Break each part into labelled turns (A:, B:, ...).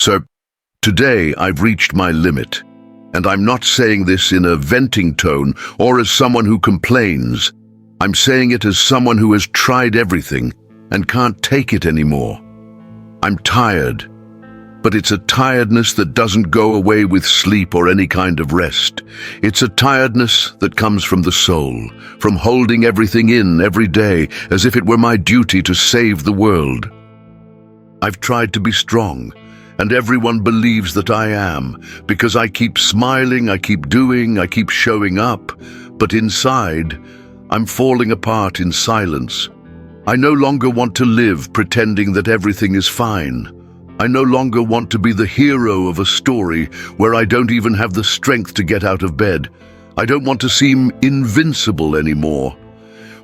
A: So, today I've reached my limit. And I'm not saying this in a venting tone or as someone who complains. I'm saying it as someone who has tried everything and can't take it anymore. I'm tired, but it's a tiredness that doesn't go away with sleep or any kind of rest. It's a tiredness that comes from the soul, from holding everything in every day as if it were my duty to save the world. I've tried to be strong, and everyone believes that I am, because I keep smiling, I keep doing, I keep showing up, but inside, I'm falling apart in silence. I no longer want to live pretending that everything is fine. I no longer want to be the hero of a story where I don't even have the strength to get out of bed. I don't want to seem invincible anymore,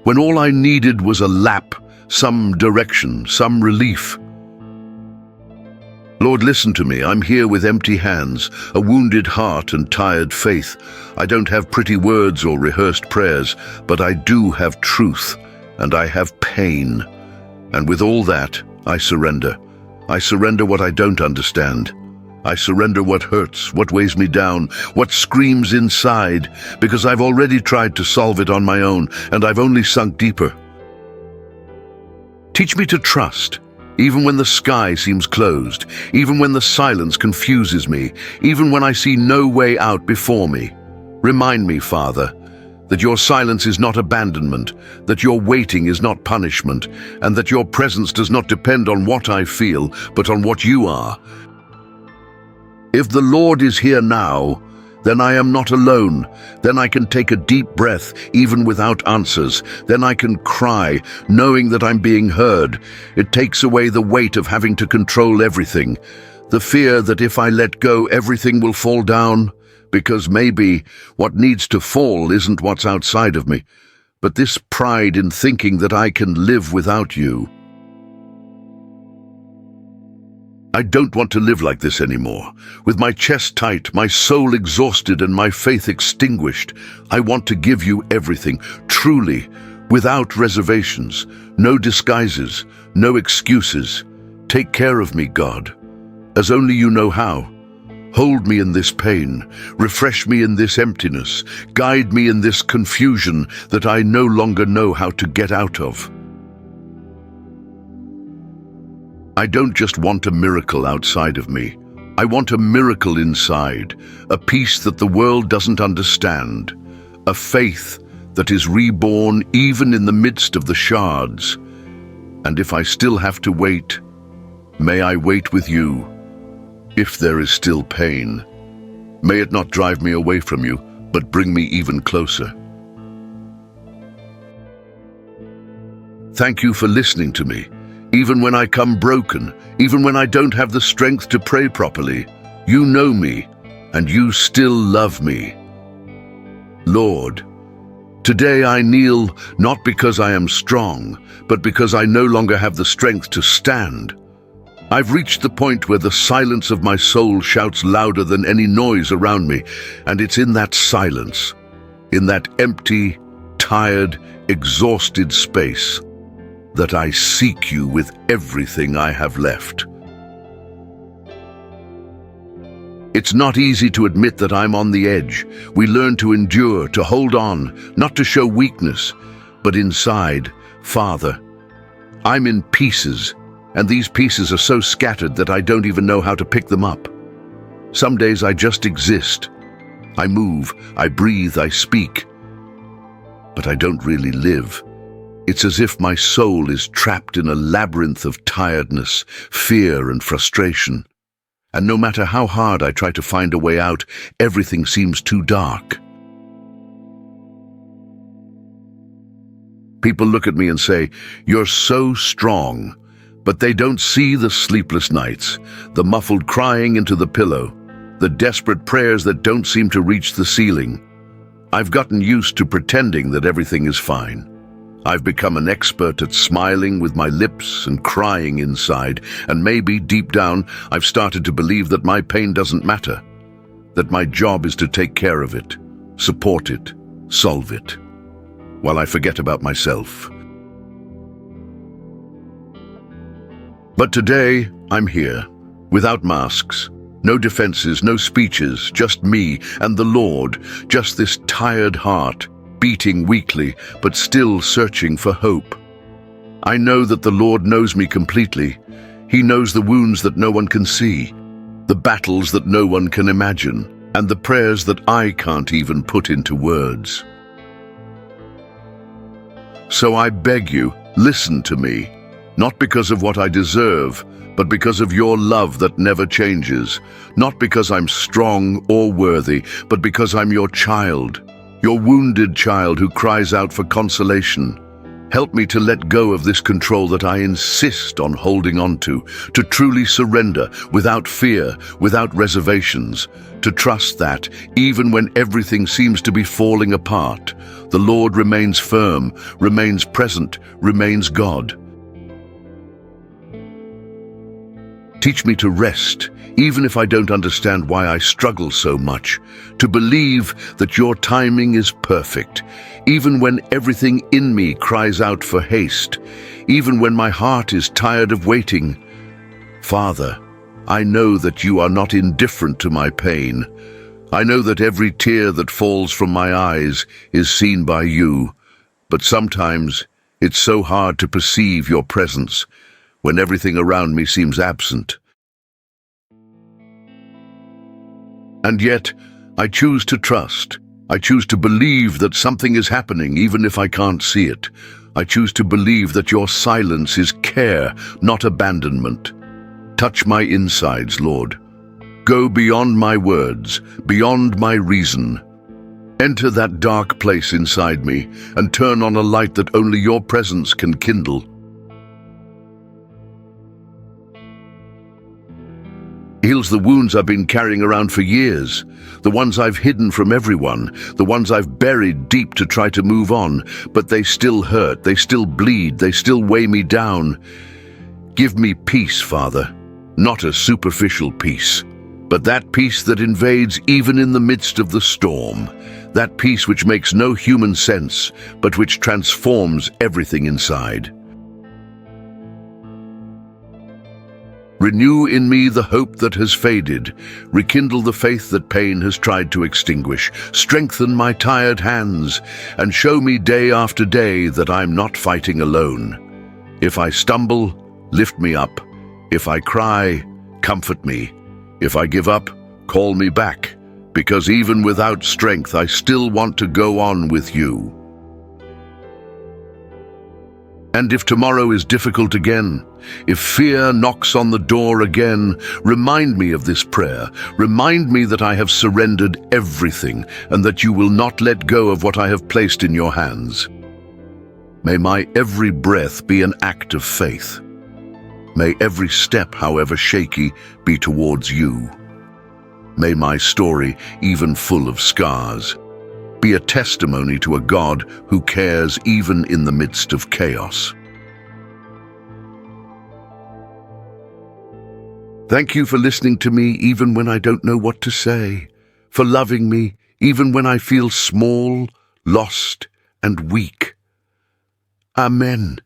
A: when all I needed was a lap, some direction, some relief. Lord, listen to me. I'm here with empty hands, a wounded heart and tired faith. I don't have pretty words or rehearsed prayers, but I do have truth, and I have pain. And with all that, I surrender. I surrender what I don't understand. I surrender what hurts, what weighs me down, what screams inside, because I've already tried to solve it on my own, and I've only sunk deeper. Teach me to trust. Even when the sky seems closed, even when the silence confuses me, even when I see no way out before me. Remind me, Father, that your silence is not abandonment, that your waiting is not punishment, and that your presence does not depend on what I feel, but on what you are. If the Lord is here now, then I am not alone. Then I can take a deep breath, even without answers. Then I can cry, knowing that I'm being heard. It takes away the weight of having to control everything. The fear that if I let go, everything will fall down. Because maybe what needs to fall isn't what's outside of me, but this pride in thinking that I can live without you. I don't want to live like this anymore. With my chest tight, my soul exhausted, and my faith extinguished, I want to give you everything, truly, without reservations, no disguises, no excuses. Take care of me, God, as only you know how. Hold me in this pain, refresh me in this emptiness, guide me in this confusion that I no longer know how to get out of. I don't just want a miracle outside of me. I want a miracle inside, a peace that the world doesn't understand, a faith that is reborn even in the midst of the shards. And if I still have to wait, may I wait with you. If there is still pain, may it not drive me away from you, but bring me even closer. Thank you for listening to me. Even when I come broken, even when I don't have the strength to pray properly, you know me, and you still love me. Lord, today I kneel not because I am strong, but because I no longer have the strength to stand. I've reached the point where the silence of my soul shouts louder than any noise around me, and it's in that silence, in that empty, tired, exhausted space, that I seek you with everything I have left. It's not easy to admit that I'm on the edge. We learn to endure, to hold on, not to show weakness, but inside, Father, I'm in pieces, and these pieces are so scattered that I don't even know how to pick them up. Some days I just exist. I move, I breathe, I speak, but I don't really live. It's as if my soul is trapped in a labyrinth of tiredness, fear, and frustration. And no matter how hard I try to find a way out, everything seems too dark. People look at me and say, "You're so strong," but they don't see the sleepless nights, the muffled crying into the pillow, the desperate prayers that don't seem to reach the ceiling. I've gotten used to pretending that everything is fine. I've become an expert at smiling with my lips and crying inside, and maybe deep down I've started to believe that my pain doesn't matter, that my job is to take care of it, support it, solve it, while I forget about myself. But today, I'm here. Without masks, no defenses, no speeches, just me and the Lord, just this tired heart, beating weakly, but still searching for hope. I know that the Lord knows me completely. He knows the wounds that no one can see, the battles that no one can imagine, and the prayers that I can't even put into words. So I beg you, listen to me, not because of what I deserve, but because of your love that never changes, not because I'm strong or worthy, but because I'm your child, your wounded child who cries out for consolation. Help me to let go of this control that I insist on holding on to truly surrender without fear, without reservations, to trust that, even when everything seems to be falling apart, the Lord remains firm, remains present, remains God. Teach me to rest, even if I don't understand why I struggle so much, to believe that your timing is perfect, even when everything in me cries out for haste, even when my heart is tired of waiting. Father, I know that you are not indifferent to my pain. I know that every tear that falls from my eyes is seen by you, but sometimes it's so hard to perceive your presence when everything around me seems absent. And yet, I choose to trust. I choose to believe that something is happening even if I can't see it. I choose to believe that your silence is care, not abandonment. Touch my insides, Lord. Go beyond my words, beyond my reason. Enter that dark place inside me and turn on a light that only your presence can kindle. Heals the wounds I've been carrying around for years, the ones I've hidden from everyone, the ones I've buried deep to try to move on, but they still hurt, they still bleed, they still weigh me down. Give me peace, Father, not a superficial peace, but that peace that invades even in the midst of the storm, that peace which makes no human sense, but which transforms everything inside. Renew in me the hope that has faded, rekindle the faith that pain has tried to extinguish, strengthen my tired hands, and show me day after day that I'm not fighting alone. If I stumble, lift me up. If I cry, comfort me. If I give up, call me back, because even without strength, I still want to go on with you. And if tomorrow is difficult again, if fear knocks on the door again, remind me of this prayer. Remind me that I have surrendered everything and that you will not let go of what I have placed in your hands. May my every breath be an act of faith. May every step, however shaky, be towards you. May my story, even full of scars, be a testimony to a God who cares even in the midst of chaos. Thank you for listening to me even when I don't know what to say, for loving me even when I feel small, lost, and weak. Amen.